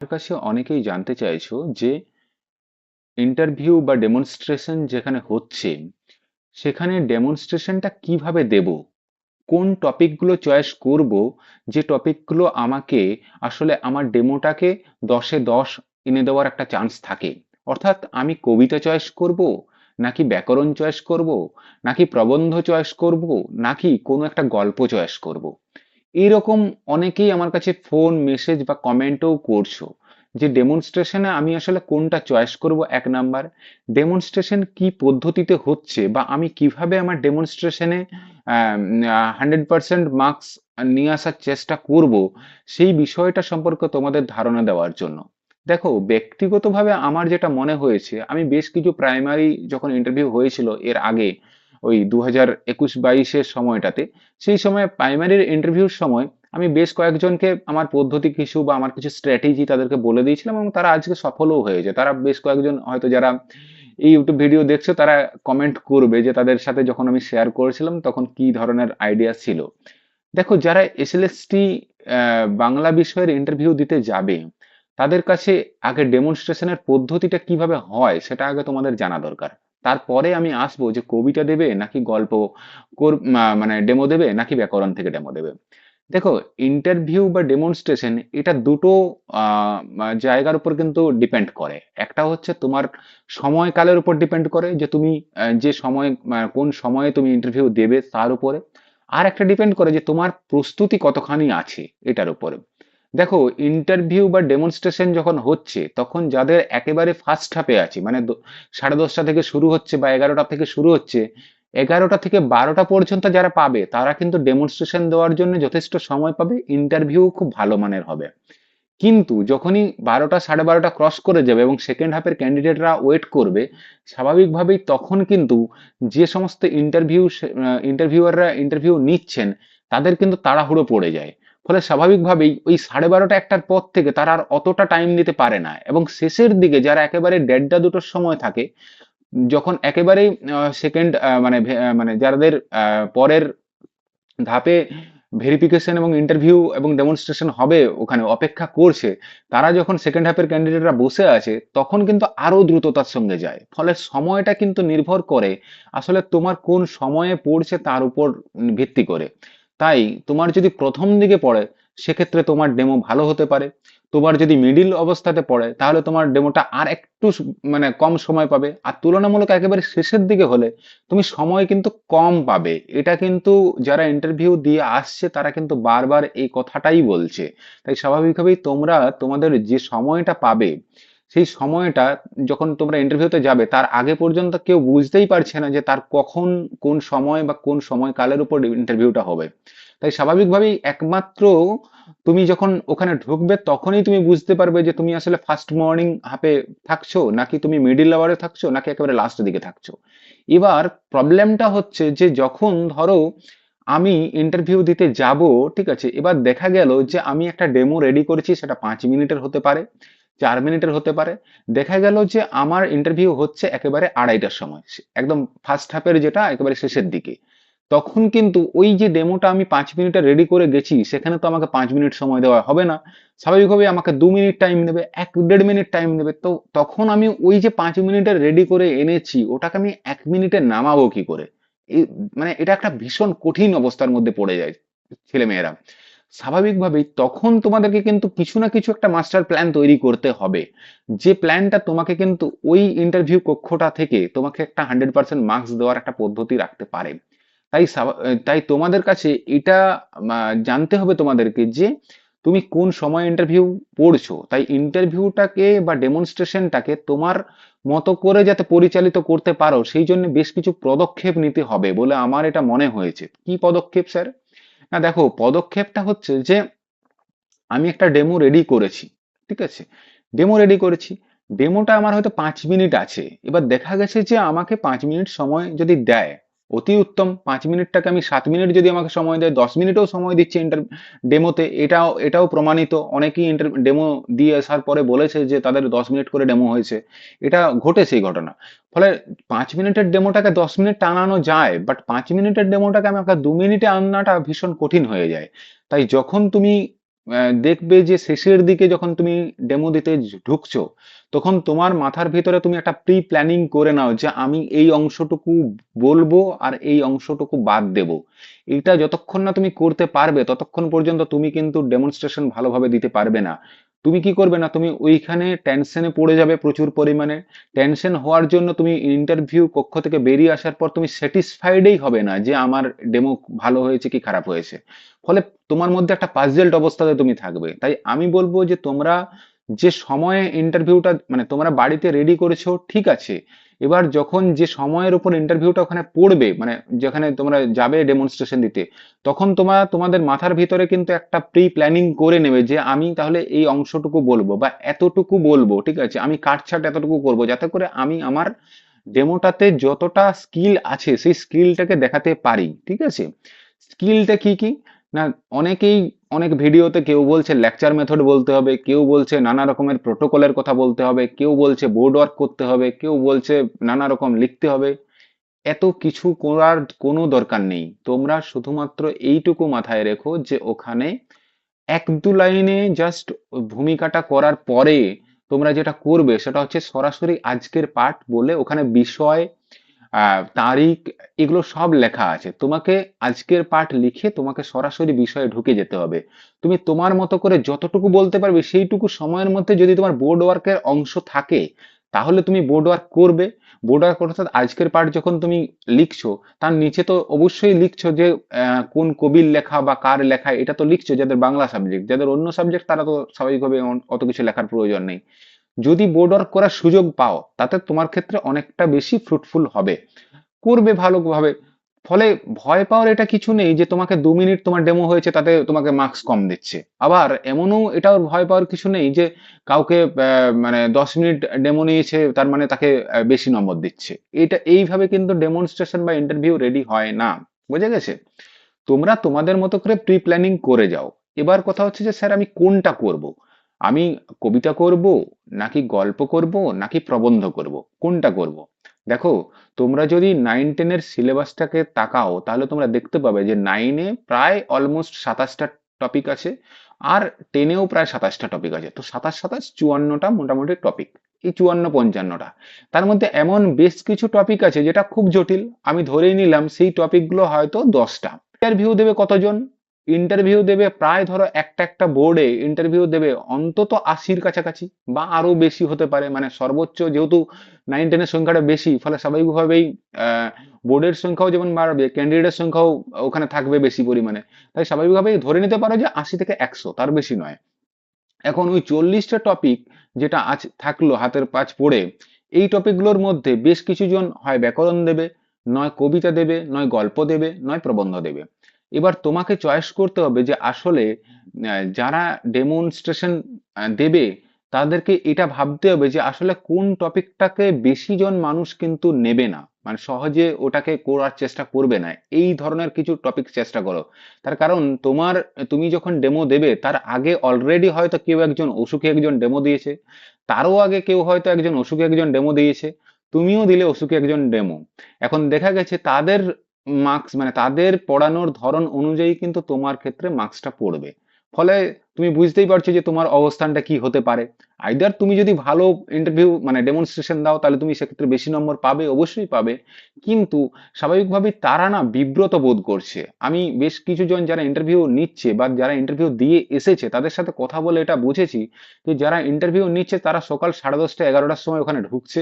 আমার কাছে অনেকেই জানতে চাইছো যে ইন্টারভিউ বা ডেমনস্ট্রেশন যেখানে হচ্ছে সেখানে ডেমনস্ট্রেশনটা কিভাবে দেব, কোন টপিকগুলো চয়েস করব, যে টপিকগুলো আমাকে আসলে আমার ডেমোটাকে 10-এ 10 এনে দেওয়ার একটা চান্স থাকে। অর্থাৎ আমি কবিতা চয়েস করব, নাকি ব্যাকরণ চয়েস করব, নাকি প্রবন্ধ চয়েস করব, নাকি কোনো একটা গল্প চয়েস করব। এইরকম অনেকেই আমার কাছে ফোন মেসেজ বা কমেন্টও করছো যে ডেমনস্ট্রেশনে আমি আসলে কোনটা চয়েস করব। এক নাম্বার, ডেমনস্ট্রেশন কি পদ্ধতিতে হচ্ছে বা আমি কিভাবে আমার ডেমনস্ট্রেশনে 100% মার্কস নিয়ে আসার চেষ্টা করব, সেই বিষয়টা সম্পর্কে তোমাদের ধারণা দেওয়ার জন্য। দেখো, ব্যক্তিগতভাবে আমার যেটা মনে হয়েছে, আমি বেশ কিছু প্রাইমারি যখন ইন্টারভিউ হয়েছিল এর আগে, ওই 2021-22-এর সময়টাতে, সেই সময় প্রাইমারির ইন্টারভিউর সময় আমি বেশ কয়েকজনকে আমার পদ্ধতি কিছু বা আমার কিছু স্ট্র্যাটেজি তাদেরকে বলে দিয়েছিলাম এবং তারা আজকে সফলও হয়েছে। তারা বেশ কয়েকজন হয়তো যারা এই ইউটিউব ভিডিও দেখছো তারা কমেন্ট করবে যে তাদের সাথে যখন আমি শেয়ার করেছিলাম তখন কি ধরনের আইডিয়া ছিল। দেখো, যারা এসএলএসটি বাংলা বিষয়ের ইন্টারভিউ দিতে যাবে তাদের কাছে আগে ডেমনস্ট্রেশনের পদ্ধতিটা কিভাবে হয় সেটা আগে তোমাদের জানা দরকার। তারপরে আমি আসবো যে কবিতা দেবে নাকি গল্প মানে ডেমো দেবে নাকি ব্যাকরণ থেকে ডেমো দেবে। দেখো, ইন্টারভিউ বা ডেমনস্ট্রেশন এটা দুটো জায়গার উপর কিন্তু ডিপেন্ড করে। একটা হচ্ছে তোমার সময়কালের উপর ডিপেন্ড করে যে তুমি যে সময় কোন সময়ে তুমি ইন্টারভিউ দেবে তার উপরে। আর একটা ডিপেন্ড করে যে তোমার প্রস্তুতি কতখানি আছে এটার উপরে। দেখো, ইন্টারভিউ বা ডেমনস্ট্রেশন যখন হচ্ছে তখন যাদের একেবারে ফার্স্ট হাফে আছে, মানে 10:30 থেকে শুরু হচ্ছে বা 11টা থেকে শুরু হচ্ছে, 11টা থেকে 12টা পর্যন্ত যারা পাবে তারা কিন্তু ডেমনস্ট্রেশন দেওয়ার জন্য যথেষ্ট সময় পাবে, ইন্টারভিউ খুব ভালো মানের হবে। কিন্তু যখনই 12টা 12:30 ক্রস করে যাবে এবং সেকেন্ড হাফের ক্যান্ডিডেটরা ওয়েট করবে, স্বাভাবিকভাবেই তখন কিন্তু যে সমস্ত ইন্টারভিউয়াররা ইন্টারভিউ নিচ্ছেন তাদের কিন্তু তাড়াহুড়ো পড়ে যায়। ফলে স্বাভাবিকভাবেই ওই 12:30 একটার পর থেকে তারা আর অতটা টাইম দিতে পারে না এবং শেষের দিকে যারা একেবারে 1:30টা 2টোর সময় থাকে, যখন একেবারেই সেকেন্ড মানে যাদের পরের ধাপে ভেরিফিকেশন এবং ইন্টারভিউ এবং ডেমনস্ট্রেশন হবে ওখানে অপেক্ষা করছে, তারা যখন সেকেন্ড হাফের ক্যান্ডিডেটরা বসে আছে তখন কিন্তু আরো দ্রুততার সঙ্গে যায়। ফলে সময়টা কিন্তু নির্ভর করে আসলে তোমার কোন সময়ে পড়ছে তার উপর ভিত্তি করে। তাই তোমার যদি প্রথম দিকে পড়ে সেক্ষেত্রে তোমার ডেমো ভালো হতে পারে। তোমার যদি মিডিল অবস্থাতে পড়ে তাহলে তোমার ডেমোটা আর একটু মানে কম সময় পাবে, আর তুলনামূলক একেবারে শেষের দিকে হলে তুমি সময় কিন্তু কম পাবে। এটা কিন্তু যারা ইন্টারভিউ দিয়ে আসছে তারা কিন্তু বারবার এই কথাটাই বলছে। তাই স্বাভাবিকভাবেই তোমরা তোমাদের যে সময়টা পাবে সেই সময়টা যখন তোমরা ইন্টারভিউতে যাবে তার আগে পর্যন্ত কেউ বুঝতেই পারছে না যে তার কখন কোন সময় বা কোন সময়কালের উপর ইন্টারভিউটা হবে। তাই স্বাভাবিকভাবেই একমাত্র তুমি যখন ওখানে ঢুকবে তখনই তুমি বুঝতে পারবে যে তুমি আসলে ফার্স্ট মর্নিং হাফে থাকছো নাকি তুমি মিডিল আওয়ারে থাকছো নাকি একেবারে লাস্টের দিকে থাকছো। এবার প্রবলেমটা হচ্ছে যে যখন ধরো আমি ইন্টারভিউ দিতে যাব, ঠিক আছে, এবার দেখা গেল যে আমি একটা ডেমো রেডি করেছি, সেটা 5 মিনিটের হতে পারে, 4 মিনিটের হতে পারে। দেখা গেল যে আমার ইন্টারভিউ হচ্ছে একেবারে 2:30টার সময়, একদম ফার্স্ট হাফের যেটা একেবারে শেষের দিকে। তখন কিন্তু ওই যে ডেমোটা আমি 5 মিনিটে রেডি করে গেছি সেখানে তো আমাকে 5 মিনিট সময় দেওয়া হবে না। স্বাভাবিকভাবে আমাকে 2 মিনিট টাইম নেবে, 1-1.5 মিনিট টাইম নেবে। তো তখন আমি ওই যে 5 মিনিটে রেডি করে এনেছি ওটাকে আমি 1 মিনিটে নামাবো কি করে? এই মানে এটা একটা ভীষণ কঠিন অবস্থার মধ্যে পড়ে যায় ছেলেমেয়েরা। স্বাভাবিকভাবেই তখন তোমাদেরকে কিন্তু কিছু না কিছু একটা মাস্টার প্ল্যান তৈরি করতে হবে, যে প্ল্যানটা তোমাকে কিন্তু ওই ইন্টারভিউ কক্ষটা থেকে তোমাকে একটা 100% মার্কস দেওয়ার একটা পদ্ধতি রাখতে পারে। তাই তোমাদের কাছে এটা জানতে হবে তোমাদেরকে যে তুমি কোন সময় ইন্টারভিউ পড়ছো। তাই ইন্টারভিউটাকে বা ডেমনস্ট্রেশনটাকে তোমার মতো করে যাতে পরিচালিত করতে পারো সেই জন্য বেশ কিছু পদক্ষেপ নিতে হবে বলে আমার এটা মনে হয়েছে। কি পদক্ষেপ স্যার? না, দেখো, পদক্ষেপটা হচ্ছে যে আমি একটা ডেমো রেডি করেছি, ঠিক আছে, ডেমো রেডি করেছি, ডেমোটা আমার হয়তো 5 মিনিট আছে। এবার দেখা গেছে যে আমাকে 5 মিনিট সময় যদি দেয় অতি উত্তম, 5 মিনিটটাকে আমি 7 মিনিট যদি আমাকে সময় দেয়, 10 মিনিটও সময় দিচ্ছে ডেমোতে, এটাও প্রমাণিত। অনেকেই ডেমো দিয়ে আসার পরে বলেছে যে তাদের 10 মিনিট করে ডেমো হয়েছে, এটা ঘটেছে এই ঘটনা। ফলে 5 মিনিটের ডেমোটাকে 10 মিনিট টানানো যায়, বাট 5 মিনিটের ডেমোটাকে আমাকে 2 মিনিটে আনাটা ভীষণ কঠিন হয়ে যায়। তাই যখন তুমি দেখবে যে শেষের দিকে যখন তুমি ডেমো দিতে ঢুকছো, তখন তোমার মাথার ভিতরে তুমি একটা প্রি প্ল্যানিং করে নাও যে আমি এই অংশটুকু বলবো আর এই অংশটুকু বাদ দেব। এটা যতক্ষণ না তুমি করতে পারবে ততক্ষণ পর্যন্ত তুমি কিন্তু ডেমনস্ট্রেশন ভালোভাবে দিতে পারবে না। তুমি কি করবে না, তুমি ওইখানে টেনশনে পড়ে যাবে প্রচুর পরিমাণে। টেনশন হওয়ার জন্য তুমি ইন্টারভিউ কক্ষ থেকে বেরিয়ে আসার পর তুমি স্যাটিসফাইডই হবে না যে আমার ডেমো ভালো হয়েছে কি খারাপ হয়েছে। ফলে তোমার মধ্যে একটা পাজেলড অবস্থাতে তুমি থাকবে। তাই আমি বলবো যে তোমরা যে সময়ে ইন্টারভিউটা মানে তোমরা বাড়িতে রেডি করেছো ঠিক আছে, এবার যখন যে সময়ের উপর ইন্টারভিউটা ওখানে পড়বে, মানে যেখানে তোমরা যাবে ডেমনস্ট্রেশন দিতে, তখন তোমাদের মাথার ভিতরে কিন্তু একটা প্রি প্ল্যানিং করে নেবে যে আমি তাহলে এই অংশটুকু বলবো বা এতটুকু বলবো, ঠিক আছে, আমি কাটছাট এতটুকু করবো যাতে করে আমি আমার ডেমোটাতে যতটা স্কিল আছে সেই স্কিলটাকে দেখাতে পারি। ঠিক আছে, স্কিলটা কি কি না, অনেকেই অনেক ভিডিওতে কেউ বলছে লেকচার মেথড বলতে হবে, কেউ বলছে নানা রকমের প্রোটোকলের কথা বলতে হবে, কেউ বলছে বোর্ড ওয়ার্ক করতে হবে, কেউ বলছে নানা রকম লিখতে হবে। এত কিছু করার কোনো দরকার নেই। তোমরা শুধুমাত্র এইটুকু মাথায় রেখো যে ওখানে এক দু লাইনে জাস্ট ভূমিকাটা করার পরে তোমরা যেটা করবে সেটা হচ্ছে সরাসরি আজকের পাঠ বলে ওখানে বিষয়, তারিখ, এগুলো সব লেখা আছে। তোমাকে আজকের পাঠ লিখে তোমাকে সরাসরি বিষয়ে ঢুকে যেতে হবে। তুমি তোমার মতো করে যতটুকু বলতে পারবে সেইটুকু সময়ের মধ্যে যদি তোমার বোর্ড ওয়ার্কের অংশ থাকে তাহলে তুমি বোর্ড ওয়ার্ক করবে। বোর্ড ওয়ার্ক অর্থাৎ আজকের পাঠ যখন তুমি লিখছো তার নিচে তো অবশ্যই লিখছো যে কোন কবির লেখা বা কার লেখা, এটা তো লিখছো। যাদের বাংলা সাবজেক্ট, যাদের অন্য সাবজেক্ট তারা তো স্বাভাবিকভাবে অত কিছু লেখার প্রয়োজন নেই। যদি বোর্ড ওয়ার্ক করার সুযোগ পাও তাতে তোমার ক্ষেত্রে অনেকটা বেশি ফ্রুটফুল হবে, করবে ভালোভাবে। ফলে ভয় পাওয়ার এটা কিছু নেই যে তোমাকে 2 মিনিট তোমার ডেমো হয়েছে তাতে তোমাকে মার্কস কম দিচ্ছে। আবার এমনও এটাও ভয় পাওয়ার কিছু নেই যে কাউকে মানে 10 মিনিট ডেমো নিয়েছে তার মানে তাকে বেশি নম্বর দিচ্ছে। এটা এইভাবে কিন্তু ডেমনস্ট্রেশন বা ইন্টারভিউ রেডি হয় না। বুঝে গেছে? তোমরা তোমাদের মতো করে প্রি প্ল্যানিং করে যাও। এবার কথা হচ্ছে যে স্যার আমি কোনটা করব, আমি কবিতা করব নাকি গল্প করব নাকি প্রবন্ধ করব, কোনটা করব? দেখো, তোমরা যদি 9-10-এর সিলেবাসটাকে তাকাও তাহলে তোমরা দেখতে পাবে যে 9-এ প্রায় অলমোস্ট 27টা টপিক আছে, আর 10-এও প্রায় 27টা টপিক আছে। তো 27 27 54টা মোটামুটি টপিক। এই 54-55টা তার মধ্যে এমন বেশ কিছু টপিক আছে যেটা খুব জটিল। আমি ধরেই নিলাম সেই টপিকগুলো হয়তো 10টা। ইন্টারভিউ দেবে কতজন? ইন্টারভিউ দেবে প্রায় ধরো একটা একটা বোর্ডে ইন্টারভিউ দেবে অন্তত 80-র কাছাকাছি বা আরো বেশি হতে পারে। মানে সর্বোচ্চ যেহেতু 9-10-এর সংখ্যাটা বেশি, ফলে স্বাভাবিকভাবেই বোর্ডের সংখ্যাও যেমন বাড়বে, ক্যান্ডিডেটের সংখ্যাও ওখানে থাকবে বেশি পরিমাণে। তাই স্বাভাবিকভাবেই ধরে নিতে পারো যে 80 থেকে 100, তার বেশি নয়। এখন ওই 40টা টপিক যেটা আজ থাকলো হাতের পাঁচ পড়ে, এই টপিকগুলোর মধ্যে বেশ কিছু জন হয় ব্যাকরণ দেবে, নয় কবিতা দেবে, নয় গল্প দেবে, নয় প্রবন্ধ দেবে। এবার তোমাকে চয়েস করতে হবে যে আসলে যারা ডেমনস্ট্রেশন দেবে তাদেরকে এটা ভাবতে হবে যে আসলে কোন টপিকটাকে বেশি জন মানুষ কিন্তু নেবে না, মানে সহজে ওটাকে করার চেষ্টা করবে না। এই ধরনের কিছু টপিক চেষ্টা করো। তার কারণ তুমি যখন ডেমো দেবে তার আগে অলরেডি হয়তো কেউ একজন অসুখী একজন ডেমো দিয়েছে, তারও আগে কেউ হয়তো একজন অসুখী একজন ডেমো দিয়েছে, তুমিও দিলে অসুখী একজন ডেমো। এখন দেখা গেছে তাদের মার্কস মানে তাদের পড়ানোর ধরন অনুযায়ী কিন্তু তোমার ক্ষেত্রে মার্কসটা পড়বে। ফলে তুমি বুঝতেই পারছো যে তোমার অবস্থানটা কি হতে পারে। আইদার তুমি যদি ভালো ইন্টারভিউ মানে ডেমনস্ট্রেশন দাও তাহলে তুমি সেক্ষেত্রে বেশি নম্বর পাবে, অবশ্যই পাবে। কিন্তু স্বাভাবিকভাবেই তারা না বিব্রত বোধ করছে। আমি বেশ কিছু জন যারা ইন্টারভিউ নিচ্ছে বা যারা ইন্টারভিউ দিয়ে এসেছে তাদের সাথে কথা বলে এটা বুঝেছি যে যারা ইন্টারভিউ নিচ্ছে তারা সকাল 10:30 11টার সময় ওখানে ঢুকছে,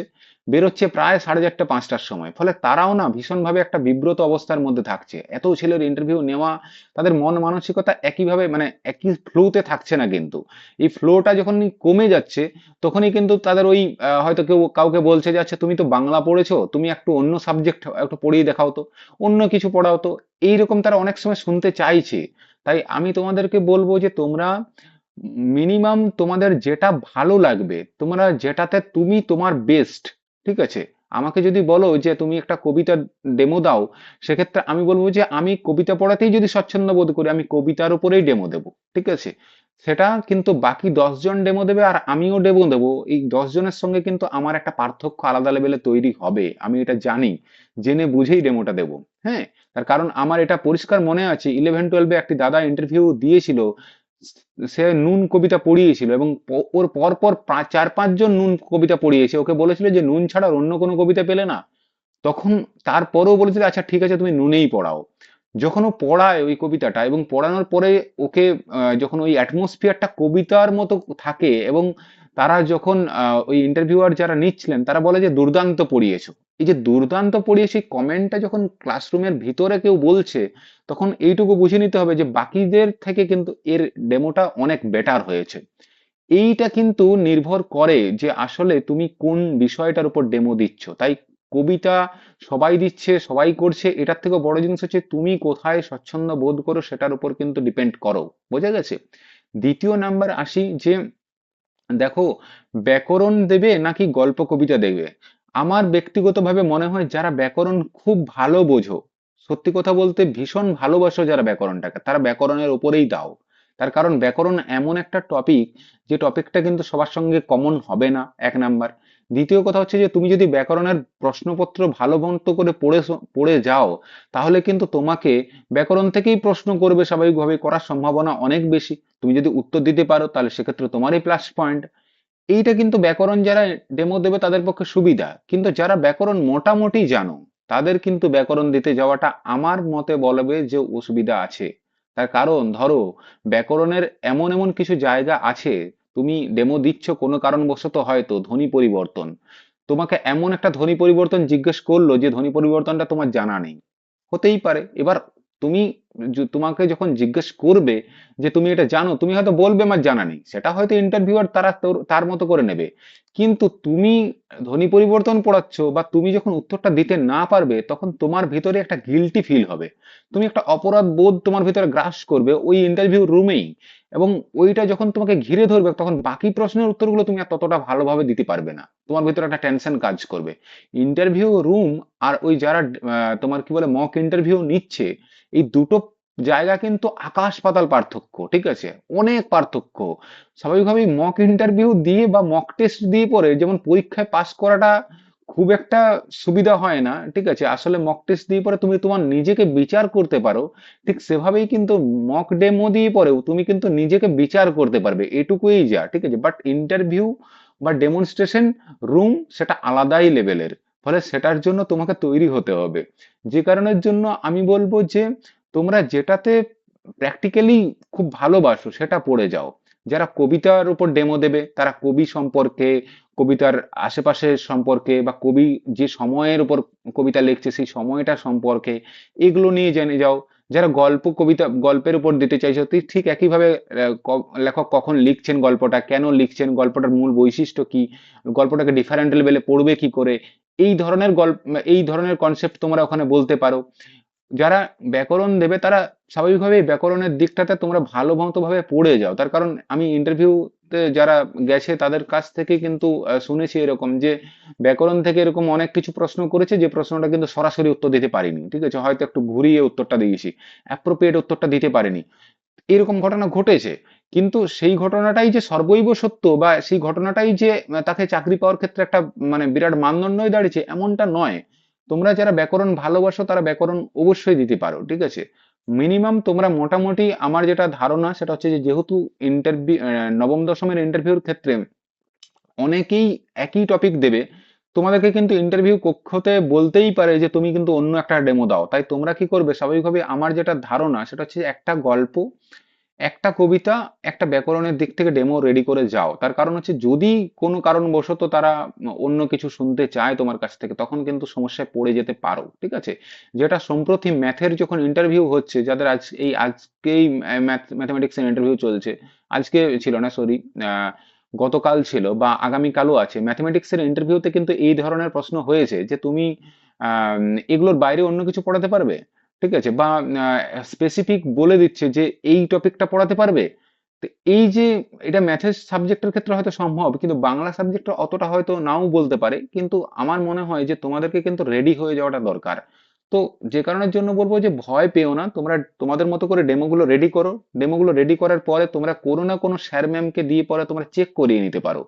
বেরোচ্ছে প্রায় 4:30 5টার সময়। ফলে তারাও না ভীষণভাবে একটা বিব্রত অবস্থার মধ্যে থাকছে। এত ছেলের ইন্টারভিউ নেওয়া, তাদের মন মানসিকতা একইভাবে মানে একই ফ্লোতে থাকছে না কিন্তু। এই ফ্লোটা যখনই কমে যাচ্ছে তখনই কিন্তু তাদের ওই হয়তো কেউ কাউকে বলছে যে আচ্ছা তুমি তো বাংলা পড়েছো, তুমি একটু অন্য সাবজেক্ট একটু পড়িয়ে দেখাও তো, অন্য কিছু পড়াও তো। এইরকম তারা অনেক সময় শুনতে চাইছে। তাই আমি তোমাদেরকে বলবো যে তোমরা মিনিমাম তোমাদের যেটা ভালো লাগবে, তোমরা যেটাতে তুমি তোমার বেস্ট, ঠিক আছে। আমাকে যদি বলো যে তুমি একটা কবিতা ডেমো দাও, সেক্ষেত্রে আমি বলবো যে আমি কবিতা পড়াতেই যদি স্বচ্ছন্দ বোধ করি আমি কবিতার উপরেই ডেমো দেবো, ঠিক আছে। সেটা কিন্তু বাকি 10জন ডেমো দেবে আর আমিও ডেমো দেবো, এই 10জনের সঙ্গে কিন্তু আমার একটা পার্থক্য আলাদা লেভেলে তৈরি হবে, আমি এটা জানি। জেনে বুঝেই ডেমোটা দেবো। হ্যাঁ, তার কারণ আমার এটা পরিষ্কার মনে আছে 11-12-এ একটি দাদা ইন্টারভিউ দিয়েছিল। সে নুন কবিতা পড়িয়েছিল এবং ওর পরপর 4-5 জন নুন কবিতা পড়িয়েছে, ওকে বলেছিল যে নুন ছাড়া আর অন্য কোনো কবিতা পেলে না, তখন তারপরেও বলেছিল আচ্ছা ঠিক আছে তুমি নুনেই পড়াও। যখন ও পড়ায় ওই কবিতাটা এবং পড়ানোর পরে ওকে যখন ওই অ্যাটমসফিয়ারটা কবিতার মতো থাকে এবং তারা যখন ওই ইন্টারভিউয়ার যারা নিচ্ছিলেন তারা বলে যে দুর্দান্ত পড়িয়েছো। এই যে দুর্দান্ত পড়িয়েছি কমেন্টটা যখন ক্লাসরুমের ভিতরে কেউ বলছে, তখন এইটুকু বুঝে নিতে হবে যে বাকিদের থেকে কিন্তু এর ডেমোটা অনেক বেটার হয়েছে। এইটা কিন্তু নির্ভর করে যে আসলে তুমি কোন বিষয়টার উপর ডেমো দিচ্ছ। তাই কবিতা সবাই দিচ্ছে, সবাই করছে, এটার থেকেও বড় জিনিস হচ্ছে তুমি কোথায় স্বচ্ছন্দ বোধ করো সেটার উপর কিন্তু ডিপেন্ড করো। বোঝা গেছে? দ্বিতীয় নাম্বার আসি যে দেখো, ব্যাকরণ দেবে নাকি গল্প কবিতা দেবে? আমার ব্যক্তিগতভাবে মনে হয় যারা ব্যাকরণ খুব ভালো বোঝো, সত্যি কথা বলতে ভীষণ ভালোবাসো যারা ব্যাকরণটাকে, তারা ব্যাকরণের ওপরেই দাও। তার কারণ ব্যাকরণ এমন একটা টপিক, যে টপিকটা কিন্তু সবার সঙ্গে কমন হবে না, এক নাম্বার। দ্বিতীয় কথা হচ্ছে যে তুমি যদি ব্যাকরণের প্রশ্নপত্র ভালো মতো করে পড়ে যাও, তাহলে কিন্তু তোমাকে ব্যাকরণ থেকেই প্রশ্ন করবে, স্বাভাবিকভাবে করার সম্ভাবনা অনেক বেশি। তুমি যদি উত্তর দিতে পারো তাহলে সেক্ষেত্রে তোমারই প্লাস পয়েন্ট। এইটা কিন্তু ব্যাকরণ যারা ডেমো দেবে তাদের পক্ষে সুবিধা, কিন্তু যারা ব্যাকরণ মোটামুটি জানো তাদের কিন্তু ব্যাকরণ দিতে যাওয়াটা আমার মতে বলবে যে অসুবিধা আছে। তার কারণ ধরো, ব্যাকরণের এমন এমন কিছু জায়গা আছে, তুমি ডেমো দিচ্ছ কোনো কারণবশত, হয়তো ধ্বনি পরিবর্তন, তোমাকে এমন একটা ধ্বনি পরিবর্তন জিজ্ঞেস করলো যে ধ্বনি পরিবর্তনটা তোমার জানা নেই, হতেই পারে। এবার তুমি তোমাকে যখন জিজ্ঞেস করবে যে তুমি এটা জানো, তুমি হয়তো বলবে আমার জানা নেই, সেটা হয়তো ইন্টারভিউয়ার তারা তার মতো করে নেবে। কিন্তু তুমি ধ্বনি পরিবর্তন পড়াচ্ছ বা তুমি যখন উত্তরটা দিতে না পারবে, তখন তোমার ভিতরে একটা গিল্টি ফিল হবে, তুমি একটা অপরাধ বোধ তোমার ভিতরে গ্রাস করবে ওই ইন্টারভিউ রুমেই। এবং ওইটা যখন তোমাকে ঘিরে ধরবে, তখন বাকি প্রশ্নের উত্তরগুলো তুমি আর ততটা ভালোভাবে দিতে পারবে না, তোমার ভিতরে একটা টেনশন কাজ করবে। ইন্টারভিউ রুম আর ওই যারা তোমার কি বলে মক ইন্টারভিউ নিচ্ছে, এই দুটো জায়গা কিন্তু আকাশ পাতাল পার্থক্য, ঠিক আছে? অনেক পার্থক্য। স্বাভাবিকভাবেই মক ইন্টারভিউ দিয়ে বা মক টেস্ট দিয়ে পরে যেমন পরীক্ষায় পাস করাটা খুব একটা সুবিধা হয় না, ঠিক আছে? আসলে মক টেস্ট দিয়ে পরে তুমি তোমার নিজেকে বিচার করতে পারো, ঠিক সেভাবেই কিন্তু মক ডেমো দিয়ে পরেও তুমি কিন্তু নিজেকে বিচার করতে পারবে, এটুকুই যা, ঠিক আছে? বাট ইন্টারভিউ বা ডেমনস্ট্রেশন রুম সেটা আলাদাই লেভেলের, ফলে সেটার জন্য তোমাকে তৈরি হতে হবে। যে কারণের জন্য আমি বলবো যে তোমরা যেটাতে প্র্যাকটিক্যালি খুব ভালোবাসো সেটা পড়ে যাও। যারা কবিতার উপর ডেমো দেবে তারা কবি সম্পর্কে, কবিতার আশেপাশের সম্পর্কে, বা কবি যে সময়ের উপর কবিতা লিখছে সেই সময়টা সম্পর্কে, এগুলো নিয়ে জেনে যাও। যারা গল্পের উপর দিতে চাইছো, ঠিক একইভাবে লেখক কখন লিখছেন গল্পটা, কেন লিখছেন, গল্পটার মূল বৈশিষ্ট্য কি, গল্পটাকে ডিফারেন্ট লেভেলে পড়বে কি করে, এই ধরনের এই ধরনের কনসেপ্ট তোমরা ওখানে বলতে পারো। যারা ব্যাকরণ দেবে তারা স্বাভাবিকভাবেই ব্যাকরণের দিকটাতে তোমরা ভালো মতো ভাবে পড়ে যাও। তার কারণ আমি ইন্টারভিউতে যারা গেছে তাদের কাছ থেকে কিন্তু শুনেছি এরকম যে ব্যাকরণ থেকে এরকম অনেক কিছু প্রশ্ন করেছে যে প্রশ্নটা কিন্তু সরাসরি উত্তর দিতে পারিনি, ঠিক আছে? হয়তো একটু ঘুরিয়ে উত্তরটা দিয়েছি, অ্যাপ্রোপ্রিয়েট উত্তরটা দিতে পারিনি, এরকম ঘটনা ঘটেছে। কিন্তু সেই ঘটনাটাই যে সর্বৈব সত্য বা সেই ঘটনাটাই যে তাকে চাকরি পাওয়ার ক্ষেত্রে একটা মানে বিরাট মানদণ্ডই দাঁড়িয়েছে, এমনটা নয়। তোমরা যারা ব্যাকরণ ভালোবাসো তারা ব্যাকরণ অবশ্যই দিতে পারো, ঠিক আছে? মিনিমাম তোমরা মোটামুটি, আমার যেটা ধারণা সেটা হচ্ছে যে যেহেতু ইন্টারভিউ নবম দশমের ইন্টারভিউর ক্ষেত্রে অনেকেই একই টপিক দেবে, তোমাদেরকে কিন্তু ইন্টারভিউ কক্ষতে বলতেই পারে যে তুমি কিন্তু অন্য একটা ডেমো দাও। তাই তোমরা কি করবে, স্বাভাবিকভাবে আমার যেটা ধারণা সেটা হচ্ছে একটা গল্প, একটা কবিতা, একটা ব্যাকরণের দিক থেকে ডেমো রেডি করে যাও। তার কারণ হচ্ছে যদি কোনো কারণবশত তারা অন্য কিছু শুনতে চায় তোমার কাছ থেকে, তখন কিন্তু সমস্যায় পড়ে যেতে পারো, ঠিক আছে? যেটা সম্প্রতি ম্যাথের যখন ইন্টারভিউ হচ্ছে, যাদের আজকেই ম্যাথমেটিক্স এর ইন্টারভিউ চলছে, আজকে ছিল না, সরি, গতকাল ছিল বা আগামীকালও আছে, ম্যাথমেটিক্স এর ইন্টারভিউতে কিন্তু এই ধরনের প্রশ্ন হয়েছে যে তুমি আহ এগুলোর বাইরে অন্য কিছু পড়াতে পারবে, ঠিক আছে? বা স্পেসিফিক বলে দিচ্ছে যে এই টপিকটা পড়াতে পারবে। তো এই যে এটা ম্যাথের সাবজেক্টের ক্ষেত্রে হয়তো সম্ভব, কিন্তু বাংলা সাবজেক্টে অতটা হয়তো নাও বলতে পারে। কিন্তু আমার মনে হয় যে তোমাদেরকে কিন্তু রেডি হয়ে যাওয়াটা দরকার। তো যে কারণের জন্য বলবো যে ভয় পেও না, তোমরা তোমাদের মতো করে ডেমোগুলো রেডি করো। ডেমোগুলো রেডি করার পরে তোমরা কোনো না কোনো স্যার ম্যামকে দিয়ে পরে তোমরা চেক করিয়ে নিতে পারো।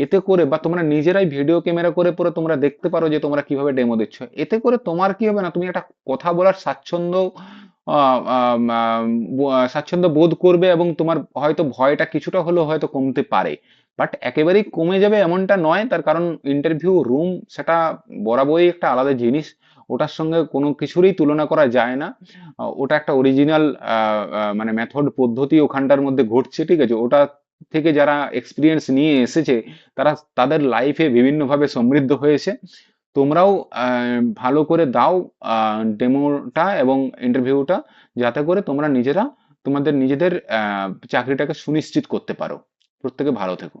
এতে করে বা তোমরা নিজেরাই ভিডিও ক্যামেরা করে পরে তোমরা দেখতে পারো যে তোমরা কিভাবে ডেমো দিচ্ছ। এতে করে তোমার কি হবে না, তুমি একটা কথা বলার স্বাচ্ছন্দ্য স্বাচ্ছন্দ্য বোধ করবে এবং তোমার হয়তো ভয়টা কিছুটা হলেও হয়তো কমতে পারে। বাট একেবারেই কমে যাবে এমনটা নয়, তার কারণ ইন্টারভিউ রুম সেটা বরাবরই একটা আলাদা জিনিস, ওটার সঙ্গে কোনো কিছুরই তুলনা করা যায় না। ওটা একটা অরিজিনাল মানে মেথড পদ্ধতি ওখানটার মধ্যে ঘটছে, ঠিক আছে? ওটা থেকে যারা এক্সপিরিয়েন্স নিয়ে এসেছে তারা তাদের লাইফে বিভিন্নভাবে সমৃদ্ধ হয়েছে। তোমরাও ভালো করে দাও ডেমোটা এবং ইন্টারভিউটা, যাতে করে তোমরা নিজেরা তোমাদের নিজেদের চাকরিটাকে সুনিশ্চিত করতে পারো। প্রত্যেকে ভালো থেকো।